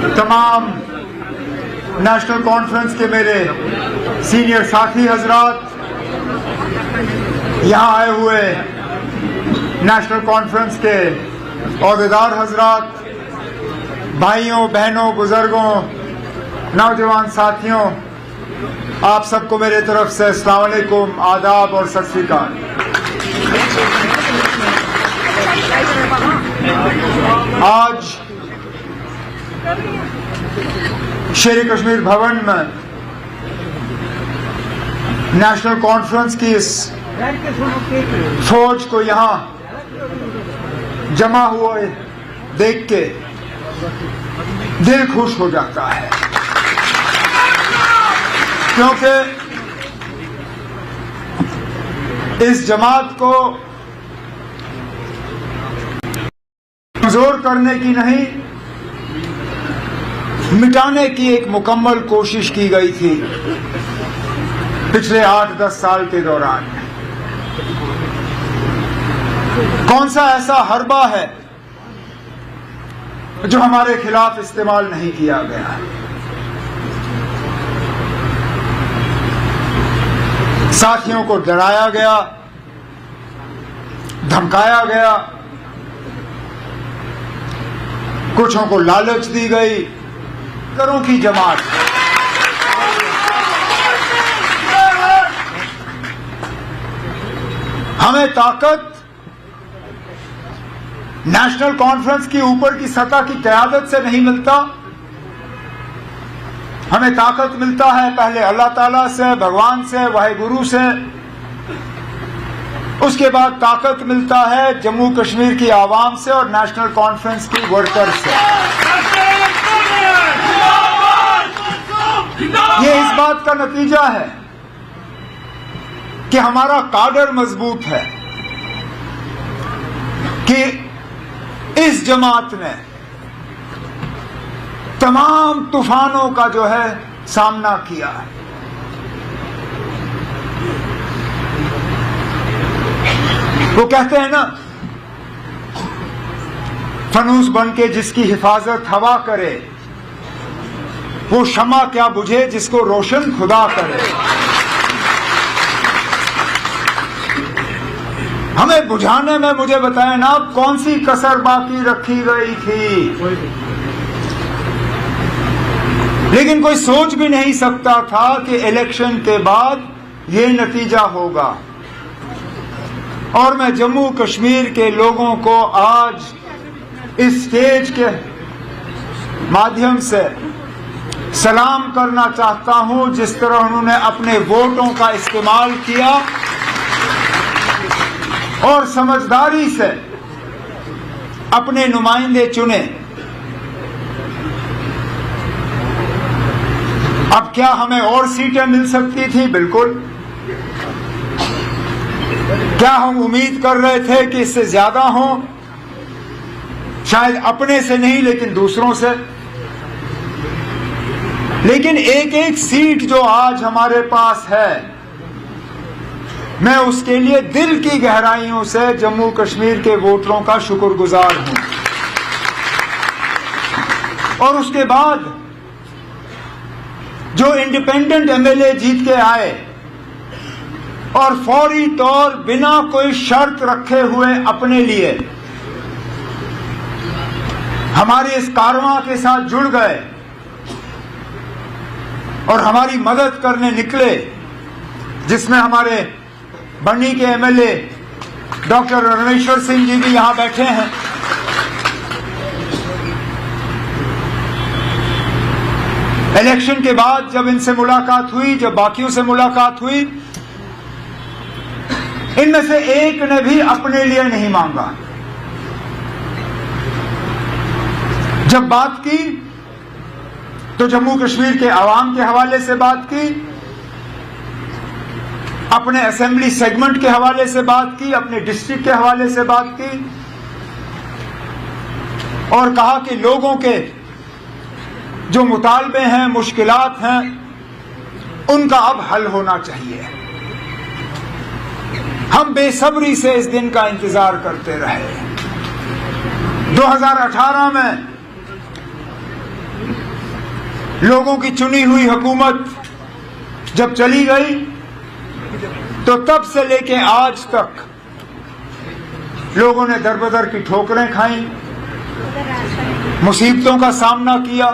तमाम national conference के मेरे सीनियर साथी हजरात, यहाँ आए हुए नेशनल कॉन्फ्रेंस के ओहदेदार हजरात, भाइयों बहनों बुजुर्गों नौजवान साथियों, आप सबको मेरे तरफ से अस्सलाम वालेकुम, आदाब और सत श्री अकाल। आज शेर कश्मीर भवन में नेशनल कॉन्फ्रेंस की इस फौज को यहां जमा हुए देख के दिल खुश हो जाता है, क्योंकि इस जमात को कमजोर करने की नहीं, मिटाने की एक मुकम्मल कोशिश की गई थी पिछले 8-10 साल के दौरान। कौन सा ऐसा हरबा है जो हमारे खिलाफ इस्तेमाल नहीं किया गया? साथियों को डराया गया, धमकाया गया, कुछों को लालच दी गई। करों की जमात हमें ताकत नेशनल कॉन्फ्रेंस की ऊपर की सतह की क़यादत से नहीं मिलता, हमें ताकत मिलता है पहले अल्लाह ताला से, भगवान से, वाहिगुरु से। उसके बाद ताकत मिलता है जम्मू कश्मीर की आवाम से और नेशनल कॉन्फ्रेंस की वर्कर से। ये इस बात का नतीजा है कि हमारा काडर मजबूत है, कि इस जमात ने तमाम तूफानों का जो है सामना किया है। वो कहते हैं ना, फनूस बन के जिसकी हिफाजत हवा करे, वो शमा क्या बुझे जिसको रोशन खुदा करे। हमें बुझाने में मुझे बताएं ना, कौन सी कसर बाकी रखी गई थी? लेकिन कोई सोच भी नहीं सकता था कि इलेक्शन के बाद ये नतीजा होगा। और मैं जम्मू कश्मीर के लोगों को आज इस स्टेज के माध्यम से सलाम करना चाहता हूं, जिस तरह उन्होंने अपने वोटों का इस्तेमाल किया और समझदारी से अपने नुमाइंदे चुने। अब क्या हमें और सीटें मिल सकती थी? बिल्कुल। क्या हम उम्मीद कर रहे थे कि इससे ज्यादा हो? शायद अपने से नहीं, लेकिन दूसरों से। लेकिन एक एक सीट जो आज हमारे पास है, मैं उसके लिए दिल की गहराइयों से जम्मू कश्मीर के वोटरों का शुक्रगुजार हूं। और उसके बाद जो इंडिपेंडेंट एमएलए जीत के आए और फौरी तौर बिना कोई शर्त रखे हुए अपने लिए हमारे इस कारवां के साथ जुड़ गए और हमारी मदद करने निकले, जिसमें हमारे बन्नी के एमएलए डॉक्टर रणवेश्वर सिंह जी भी यहां बैठे हैं। इलेक्शन के बाद जब इनसे मुलाकात हुई, जब बाकियों से मुलाकात हुई, इनमें से एक ने भी अपने लिए नहीं मांगा। जब बात की तो जम्मू कश्मीर के आवाम के हवाले से बात की, अपने असेंबली सेगमेंट के हवाले से बात की, अपने डिस्ट्रिक्ट के हवाले से बात की और कहा कि लोगों के जो मुतालबे हैं, मुश्किलात हैं, उनका अब हल होना चाहिए। हम बेसब्री से इस दिन का इंतजार करते रहे। 2018 में लोगों की चुनी हुई हुकूमत जब चली गई तो तब से लेके आज तक लोगों ने दर-बदर की ठोकरें खाई, मुसीबतों का सामना किया,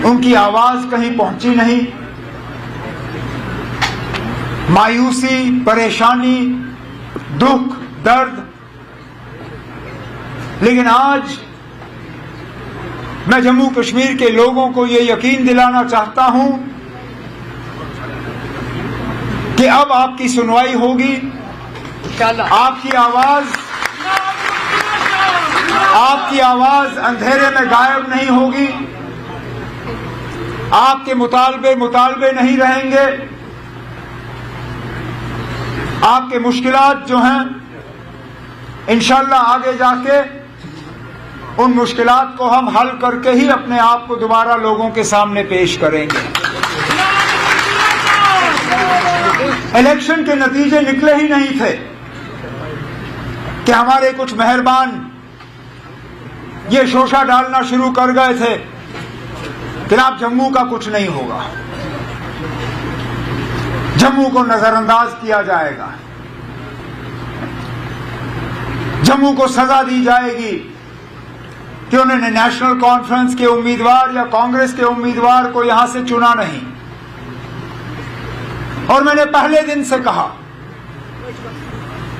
उनकी आवाज कहीं पहुंची नहीं। मायूसी, परेशानी, दुख, दर्द। लेकिन आज मैं जम्मू कश्मीर के लोगों को ये यकीन दिलाना चाहता हूं कि अब आपकी सुनवाई होगी, आपकी आवाज अंधेरे में गायब नहीं होगी, आपके मुतालबे नहीं रहेंगे, आपके मुश्किलात जो हैं इंशाअल्लाह आगे जाके उन मुश्किलात को हम हल करके ही अपने आप को दोबारा लोगों के सामने पेश करेंगे। इलेक्शन के नतीजे निकले ही नहीं थे कि हमारे कुछ मेहरबान ये शोशा डालना शुरू कर गए थे कि आप जम्मू का कुछ नहीं होगा, जम्मू को नजरअंदाज किया जाएगा, जम्मू को सजा दी जाएगी कि उन्होंने नेशनल कॉन्फ्रेंस के उम्मीदवार या कांग्रेस के उम्मीदवार को यहां से चुना नहीं। और मैंने पहले दिन से कहा,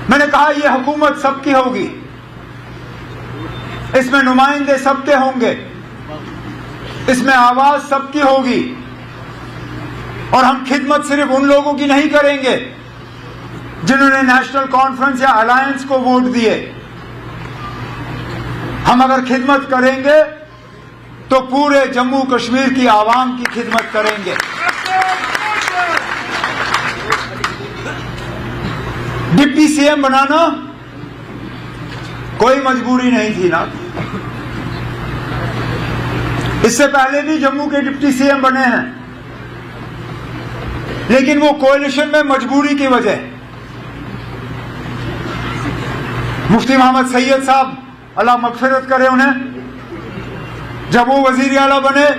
मैंने कहा यह हुकूमत सबकी होगी, इसमें नुमाइंदे सबके होंगे, इसमें आवाज सबकी होगी और हम खिदमत सिर्फ उन लोगों की नहीं करेंगे जिन्होंने नेशनल कॉन्फ्रेंस या अलायंस को वोट दिए। हम अगर खिदमत करेंगे तो पूरे जम्मू कश्मीर की आवाम की खिदमत करेंगे। डिप्टी सीएम बनाना कोई मजबूरी नहीं थी ना, इससे पहले भी जम्मू के डिप्टी सीएम बने हैं, लेकिन वो कोalition में मजबूरी की वजह। मुफ्ती मोहम्मद सैयद साहब अल्लाह मगफिरत करे उन्हें, जब वो वजीर आला बने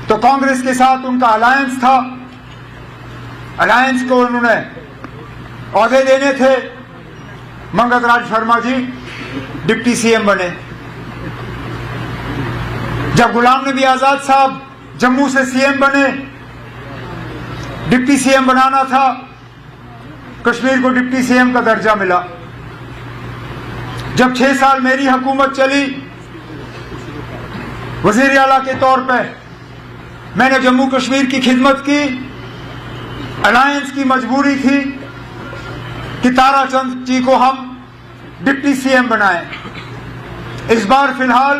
तो कांग्रेस के साथ उनका अलायंस था, अलायंस को उन्होंने औहदे देने थे। मंगत राज शर्मा जी डिप्टी सीएम बने। जब गुलाम नबी आजाद साहब जम्मू से सीएम बने, डिप्टी सीएम बनाना था, कश्मीर को डिप्टी सीएम का दर्जा मिला। जब 6 साल मेरी हुकूमत चली वजीर आला के तौर पे, मैंने जम्मू कश्मीर की खिदमत की। अलायंस की मजबूरी थी कि ताराचंद जी को हम डिप्टी सीएम बनाएं। इस बार फिलहाल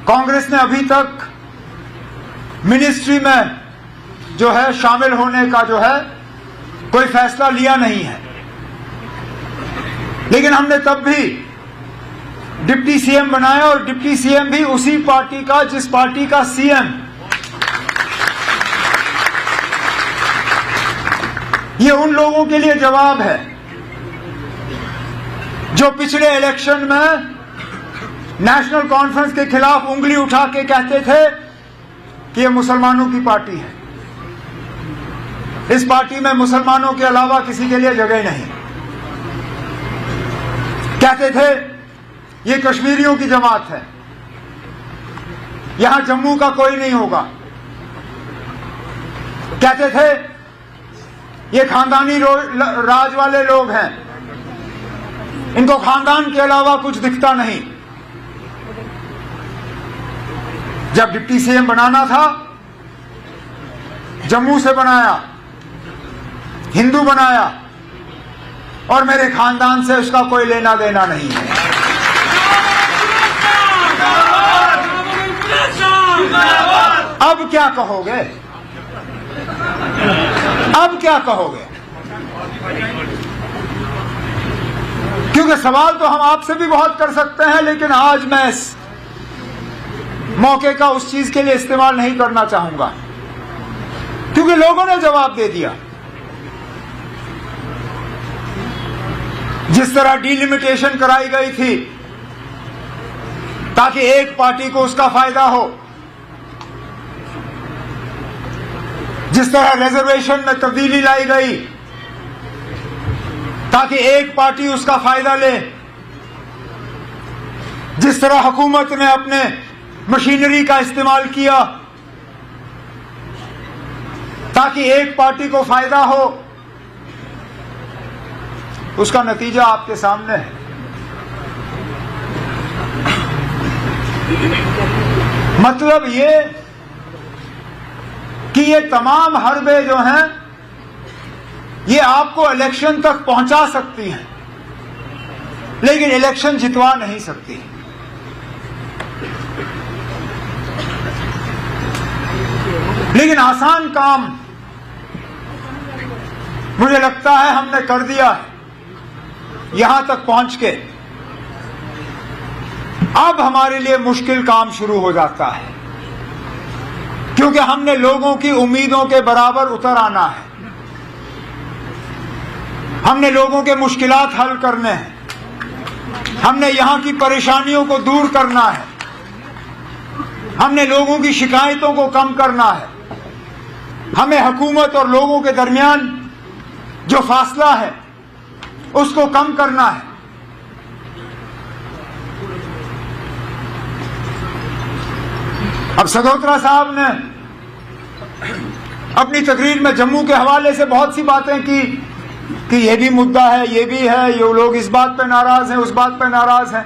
कांग्रेस ने अभी तक मिनिस्ट्री में जो है शामिल होने का जो है कोई फैसला लिया नहीं है, लेकिन हमने तब भी डिप्टी सीएम बनाया और डिप्टी सीएम भी उसी पार्टी का जिस पार्टी का सीएम। ये उन लोगों के लिए जवाब है जो पिछले इलेक्शन में नेशनल कॉन्फ्रेंस के खिलाफ उंगली उठा के कहते थे कि ये मुसलमानों की पार्टी है, इस पार्टी में मुसलमानों के अलावा किसी के लिए जगह नहीं। कहते थे ये कश्मीरियों की जमात है, यहां जम्मू का कोई नहीं होगा। कहते थे ये खानदानी राज वाले लोग हैं, इनको खानदान के अलावा कुछ दिखता नहीं। जब डिप्टी सीएम बनाना था, जम्मू से बनाया, हिंदू बनाया और मेरे खानदान से उसका कोई लेना देना नहीं है। अब क्या कहोगे? अब क्या कहोगे? क्योंकि सवाल तो हम आपसे भी बहुत कर सकते हैं, लेकिन आज मैं इस मौके का उस चीज के लिए इस्तेमाल नहीं करना चाहूंगा, क्योंकि लोगों ने जवाब दे दिया। जिस तरह डिलिमिटेशन कराई गई थी ताकि एक पार्टी को उसका फायदा हो। जिस तरह रिजर्वेशन में तब्दीली लाई गई ताकि एक पार्टी उसका फायदा ले, जिस तरह हुकूमत ने अपने मशीनरी का इस्तेमाल किया ताकि एक पार्टी को फायदा हो, उसका नतीजा आपके सामने है। मतलब ये कि ये तमाम हरबे जो हैं ये आपको इलेक्शन तक पहुंचा सकती हैं, लेकिन इलेक्शन जितवा नहीं सकती। लेकिन आसान काम मुझे लगता है हमने कर दिया है यहां तक पहुंच के। अब हमारे लिए मुश्किल काम शुरू हो जाता है, क्योंकि हमने लोगों की उम्मीदों के बराबर उतर आना है। हमने लोगों के मुश्किलात हल करने हैं, हमने यहां की परेशानियों को दूर करना है, हमने लोगों की शिकायतों को कम करना है, हमें हुकूमत और लोगों के दरमियान जो फासला है उसको कम करना है। अब सगोत्रा साहब ने अपनी तकरीर में जम्मू के हवाले से बहुत सी बातें की कि ये भी मुद्दा है, ये भी है, ये लोग इस बात पे नाराज हैं, उस बात पे नाराज हैं।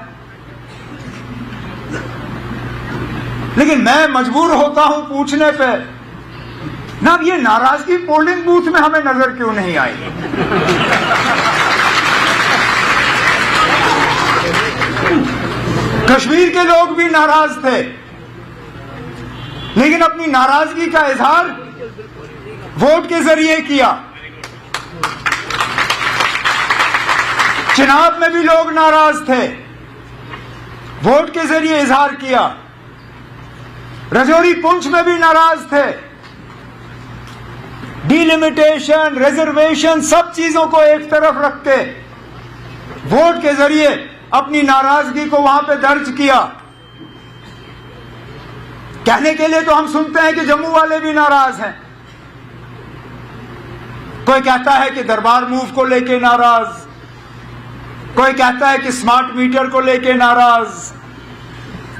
लेकिन मैं मजबूर होता हूं पूछने पे, ना अब ये नाराजगी पोलिंग बूथ में हमें नजर क्यों नहीं आई? कश्मीर के लोग भी नाराज थे, लेकिन अपनी नाराजगी का इजहार वोट के जरिए किया। चिनाब में भी लोग नाराज थे, वोट के जरिए इजहार किया। रजौरी पुंछ में भी नाराज थे। डिलिमिटेशन, रिजर्वेशन, सब चीजों को एक तरफ रख के वोट के जरिए अपनी नाराजगी को वहां पे दर्ज किया। कहने के लिए तो हम सुनते हैं कि जम्मू वाले भी नाराज हैं। कोई कहता है कि दरबार मूव को लेके नाराज, कोई कहता है कि स्मार्ट मीटर को लेके नाराज,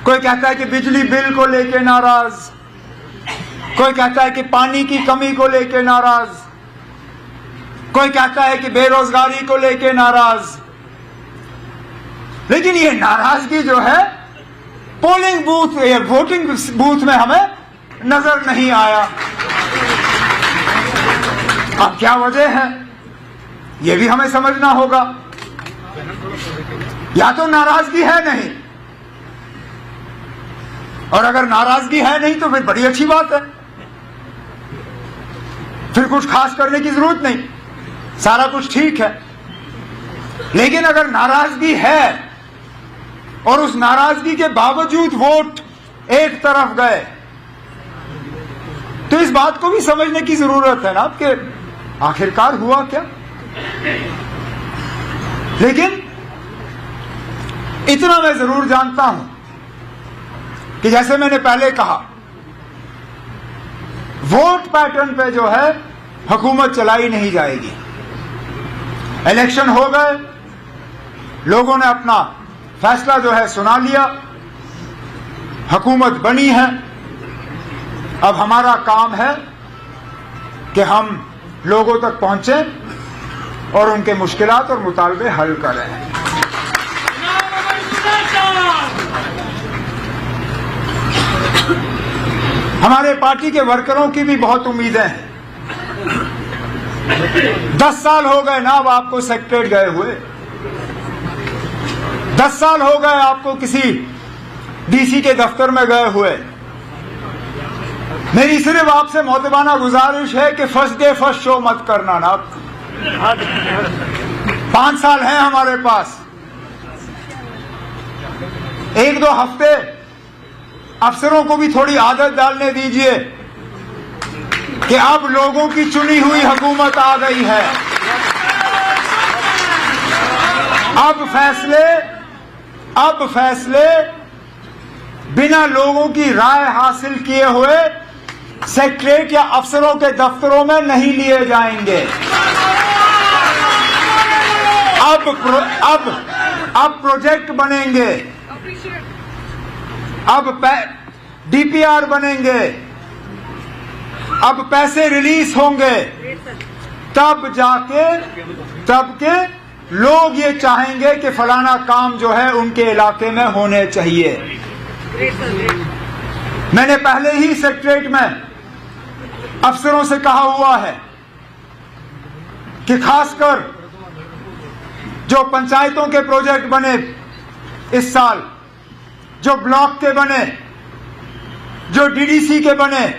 कोई कहता है कि बिजली बिल को लेके नाराज, कोई कहता है कि पानी की कमी को लेके नाराज, कोई कहता है कि बेरोजगारी को लेके नाराज। लेकिन ये नाराजगी जो है पोलिंग बूथ या वोटिंग बूथ में हमें नजर नहीं आया। अब क्या वजह है ये भी हमें समझना होगा। या तो नाराजगी है नहीं, और अगर नाराजगी है नहीं तो फिर बड़ी अच्छी बात है, फिर कुछ खास करने की जरूरत नहीं, सारा कुछ ठीक है। लेकिन अगर नाराजगी है और उस नाराजगी के बावजूद वोट एक तरफ गए, तो इस बात को भी समझने की जरूरत है ना कि आखिरकार हुआ क्या। लेकिन इतना मैं जरूर जानता हूं कि जैसे मैंने पहले कहा, वोट पैटर्न पे जो है हुकूमत चलाई नहीं जाएगी। इलेक्शन हो गए, लोगों ने अपना फैसला जो है सुना लिया, हुकूमत बनी है। अब हमारा काम है कि हम लोगों तक पहुंचे और उनके मुश्किलात और मुतालबे हल करें। हमारे पार्टी के वर्करों की भी बहुत उम्मीदें हैं। 10 साल हो गए ना अब आपको सेक्रेटरीट गए हुए, 10 साल हो गए आपको किसी डीसी के दफ्तर में गए हुए। मेरी सिर्फ आपसे मोहतबाना गुजारिश है कि फर्स्ट डे फर्स्ट शो मत करना ना। 5 साल हैं हमारे पास, 1-2 हफ्ते अफसरों को भी थोड़ी आदत डालने दीजिए कि अब लोगों की चुनी हुई हुकूमत आ गई है। अब फैसले बिना लोगों की राय हासिल किए हुए सेक्रेटरीट या अफसरों के दफ्तरों में नहीं लिए जाएंगे। अब प्रोजेक्ट बनेंगे, अब डीपीआर बनेंगे, अब पैसे रिलीज होंगे, तब के लोग ये चाहेंगे कि फलाना काम जो है उनके इलाके में होने चाहिए। मैंने पहले ही सेक्रेटरीट में अफसरों से कहा हुआ है कि खासकर जो पंचायतों के प्रोजेक्ट बने इस साल, जो ब्लॉक के बने, जो डीडीसी के बने,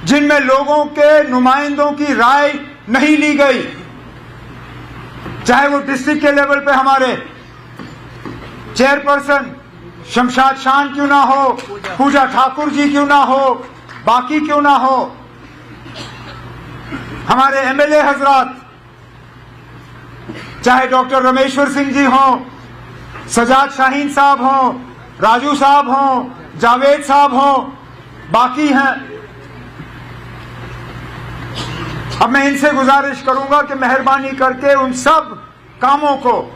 जिनमें लोगों के नुमाइंदों की राय नहीं ली गई, चाहे वो डिस्ट्रिक्ट के लेवल पे हमारे चेयरपर्सन शमशाद शान क्यों ना हो, पूजा ठाकुर जी क्यों ना हो, बाकी क्यों ना हो, हमारे एमएलए हजरात, चाहे डॉक्टर रमेश्वर सिंह जी हों, सजाद शाहीन साहब हों, राजू साहब हों, जावेद साहब हों, बाकी हैं। अब मैं इनसे गुजारिश करूंगा कि मेहरबानी करके उन सब कामों को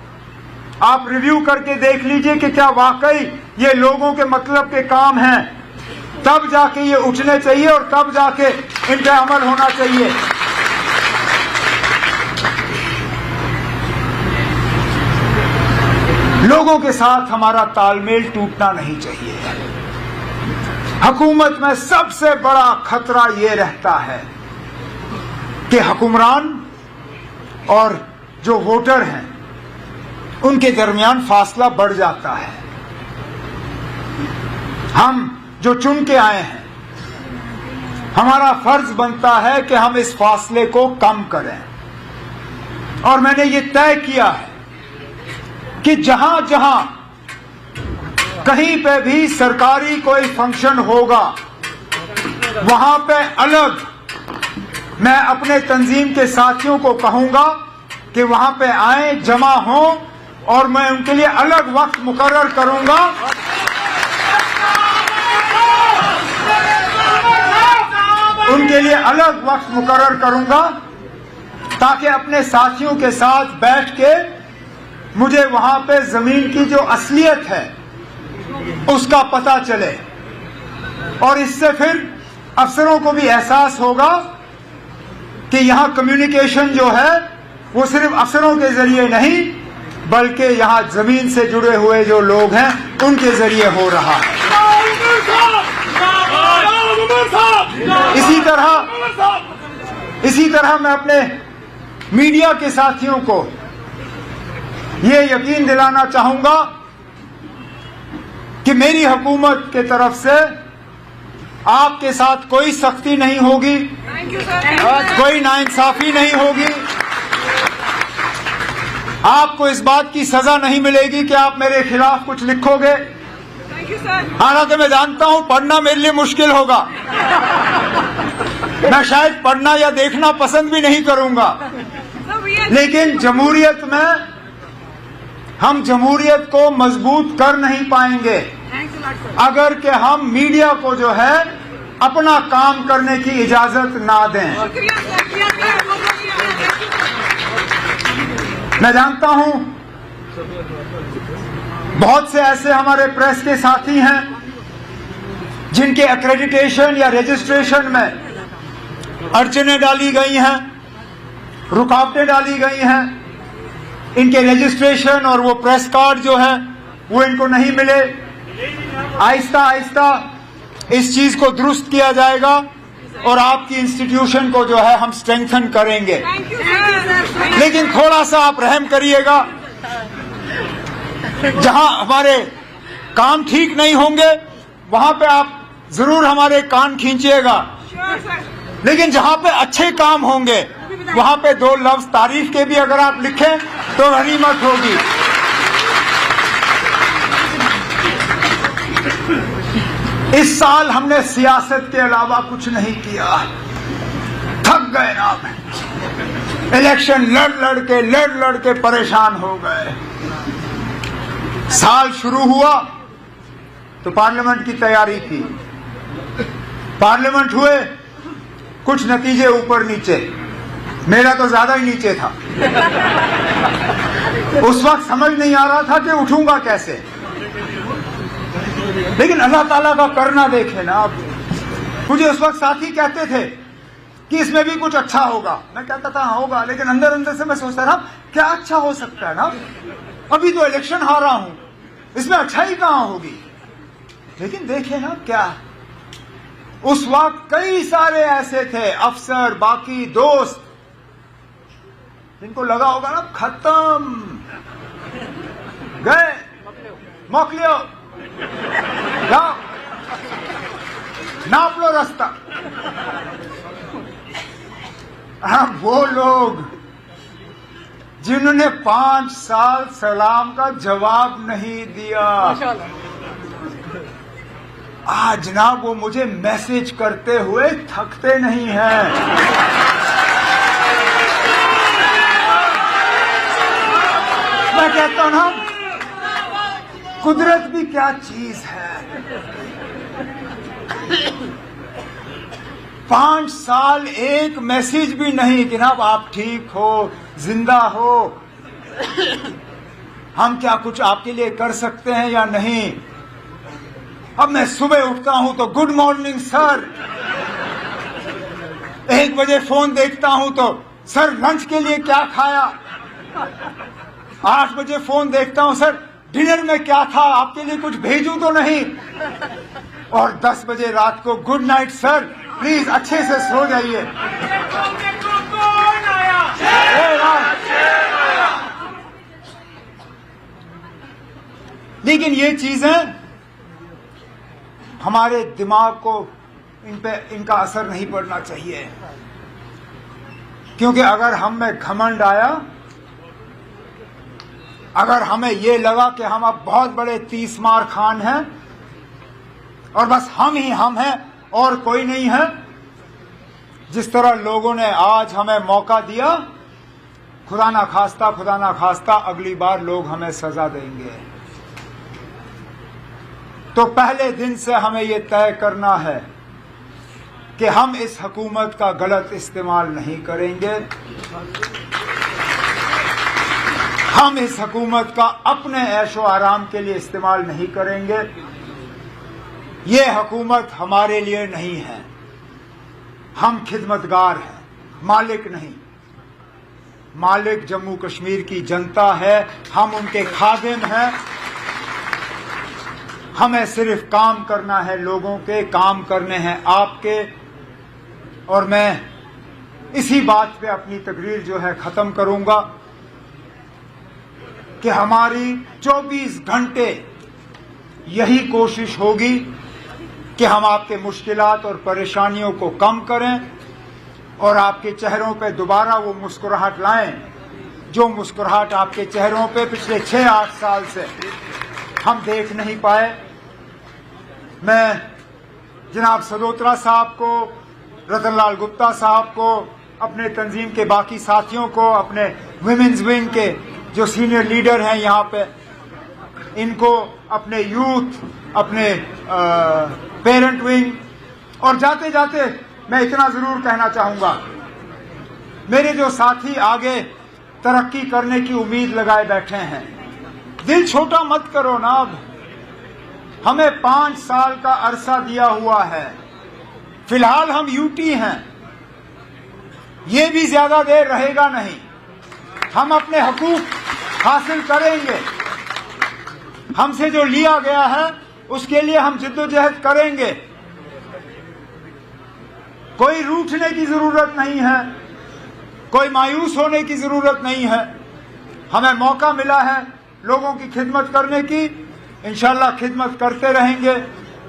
आप रिव्यू करके देख लीजिए कि क्या वाकई ये लोगों के मतलब के काम हैं, तब जाके ये उठने चाहिए और तब जाके इन पे अमल होना चाहिए। लोगों के साथ हमारा तालमेल टूटना नहीं चाहिए। हुकूमत में सबसे बड़ा खतरा ये रहता है कि हुक्मरान और जो वोटर हैं उनके दरमियान फासला बढ़ जाता है। हम जो चुन के आए हैं, हमारा फर्ज बनता है कि हम इस फासले को कम करें। और मैंने ये तय किया है कि जहां जहां कहीं पे भी सरकारी कोई फंक्शन होगा, वहां पे अलग मैं अपने तंजीम के साथियों को कहूंगा कि वहां पे आए, जमा हों, और मैं उनके लिए अलग वक्त मुकर्रर करूंगा। उनके लिए अलग वक्त मुकर्रर करूंगा ताकि अपने साथियों के साथ बैठ के मुझे वहां पे जमीन की जो असलियत है उसका पता चले, और इससे फिर अफसरों को भी एहसास होगा कि यहां कम्युनिकेशन जो है वो सिर्फ अफसरों के जरिए नहीं बल्कि यहां जमीन से जुड़े हुए जो लोग हैं उनके जरिए हो रहा है। इसी तरह मैं अपने मीडिया के साथियों को ये यकीन दिलाना चाहूंगा कि मेरी हुकूमत के तरफ से आपके साथ कोई सख्ती नहीं होगी, कोई नाइंसाफी नहीं होगी, आपको इस बात की सजा नहीं मिलेगी कि आप मेरे खिलाफ कुछ लिखोगे। हालांकि मैं जानता हूं पढ़ना मेरे लिए मुश्किल होगा, मैं शायद पढ़ना या देखना पसंद भी नहीं करूंगा, लेकिन जमहूरियत में हम जमहूरियत को मजबूत कर नहीं पाएंगे अगर कि हम मीडिया को जो है अपना काम करने की इजाजत ना दें। मैं जानता हूं बहुत से ऐसे हमारे प्रेस के साथी हैं जिनके एक्रेडिटेशन या रजिस्ट्रेशन में अड़चनें डाली गई हैं, रुकावटें डाली गई हैं, इनके रजिस्ट्रेशन और वो प्रेस कार्ड जो है वो इनको नहीं मिले। आहिस्ता आहिस्ता इस चीज को दुरुस्त किया जाएगा और आपकी इंस्टीट्यूशन को जो है हम स्ट्रेंथन करेंगे। लेकिन थोड़ा सा आप रहम करिएगा, जहां हमारे काम ठीक नहीं होंगे वहां पे आप जरूर हमारे कान खींचिएगा, लेकिन जहां पे अच्छे काम होंगे वहां पे दो लफ्ज तारीफ के भी अगर आप लिखें तो गनीमत होगी। इस साल हमने सियासत के अलावा कुछ नहीं किया, थक गए ना, इलेक्शन लड़ के परेशान हो गए। साल शुरू हुआ तो पार्लियामेंट की तैयारी की। पार्लियामेंट हुए, कुछ नतीजे ऊपर नीचे, मेरा तो ज्यादा ही नीचे था। उस वक्त समझ नहीं आ रहा था कि उठूंगा कैसे, लेकिन अल्लाह ताला का करना देखे ना आप। मुझे उस वक्त साथी कहते थे कि इसमें भी कुछ अच्छा होगा, मैं कहता था हाँ होगा, लेकिन अंदर अंदर से मैं सोचता था क्या अच्छा हो सकता है ना, अभी तो इलेक्शन हारा हूं, इसमें अच्छाई कहां होगी। लेकिन देखे ना क्या, उस वक्त कई सारे ऐसे थे अफसर, बाकी दोस्त, जिनको लगा होगा ना खत्म, गए, मोकलियो, जाओ, नाप लो रास्ता। वो लोग जिन्होंने 5 साल सलाम का जवाब नहीं दिया, आज जनाब वो मुझे मैसेज करते हुए थकते नहीं हैं। मैं कहता हूं ना, कुदरत भी क्या चीज है। 5 साल एक मैसेज भी नहीं कि जनाब आप ठीक हो, जिंदा हो, हम क्या कुछ आपके लिए कर सकते हैं या नहीं। अब मैं सुबह उठता हूं तो गुड मॉर्निंग सर, 1 बजे फोन देखता हूं तो सर लंच के लिए क्या खाया, 8 बजे फोन देखता हूं सर डिनर में क्या था, आपके लिए कुछ भेजूं तो नहीं, और 10 बजे रात को गुड नाइट सर, प्लीज अच्छे से सो जाइए। लेकिन ये चीजें हमारे दिमाग को, इनका असर नहीं पड़ना चाहिए, क्योंकि अगर हम में घमंड आया, अगर हमें ये लगा कि हम अब बहुत बड़े 30 मार खान हैं और बस हम ही हम हैं और कोई नहीं है, जिस तरह लोगों ने आज हमें मौका दिया, खुदा ना खास्ता अगली बार लोग हमें सजा देंगे। तो पहले दिन से हमें यह तय करना है कि हम इस हुकूमत का गलत इस्तेमाल नहीं करेंगे, हम इस हुकूमत का अपने ऐशो आराम के लिए इस्तेमाल नहीं करेंगे। ये हुकूमत हमारे लिए नहीं है, हम खिदमतगार हैं, मालिक नहीं। मालिक जम्मू कश्मीर की जनता है, हम उनके खादिम हैं। हमें सिर्फ काम करना है, लोगों के काम करने हैं आपके। और मैं इसी बात पे अपनी तकरीर जो है खत्म करूंगा कि हमारी 24 घंटे यही कोशिश होगी कि हम आपके मुश्किलात और परेशानियों को कम करें और आपके चेहरों पे दोबारा वो मुस्कुराहट लाएं, जो मुस्कुराहट आपके चेहरों पे पिछले 6-8 साल से हम देख नहीं पाए। मैं जनाब सदोत्रा साहब को, रतन लाल गुप्ता साहब को, अपने तंजीम के बाकी साथियों को, अपने विमेंस विंग के जो सीनियर लीडर हैं यहाँ पे, इनको, अपने यूथ, अपने पेरेंट विंग, और जाते जाते मैं इतना जरूर कहना चाहूंगा, मेरे जो साथी आगे तरक्की करने की उम्मीद लगाए बैठे हैं, दिल छोटा मत करो ना। अब हमें 5 साल का अरसा दिया हुआ है, फिलहाल हम यूटी हैं, ये भी ज्यादा देर रहेगा नहीं, हम अपने हकूक हासिल करेंगे। हमसे जो लिया गया है उसके लिए हम जिद्दोजहद करेंगे, कोई रूठने की जरूरत नहीं है, कोई मायूस होने की जरूरत नहीं है। हमें मौका मिला है लोगों की खिदमत करने की, इंशाल्लाह खिदमत करते रहेंगे।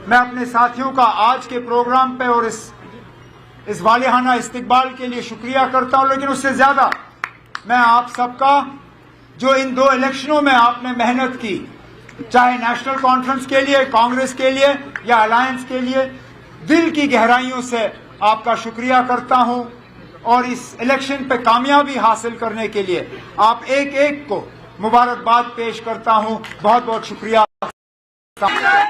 मैं अपने साथियों का आज के प्रोग्राम पे और इस वालिहाना इस्तकबाल के लिए शुक्रिया करता हूं, लेकिन उससे ज्यादा मैं आप सबका, जो इन 2 इलेक्शनों में आपने मेहनत की, चाहे नेशनल कॉन्फ्रेंस के लिए, कांग्रेस के लिए या अलायंस के लिए, दिल की गहराइयों से आपका शुक्रिया करता हूं। और इस इलेक्शन पे कामयाबी हासिल करने के लिए आप एक एक को मुबारकबाद पेश करता हूं। बहुत बहुत शुक्रिया।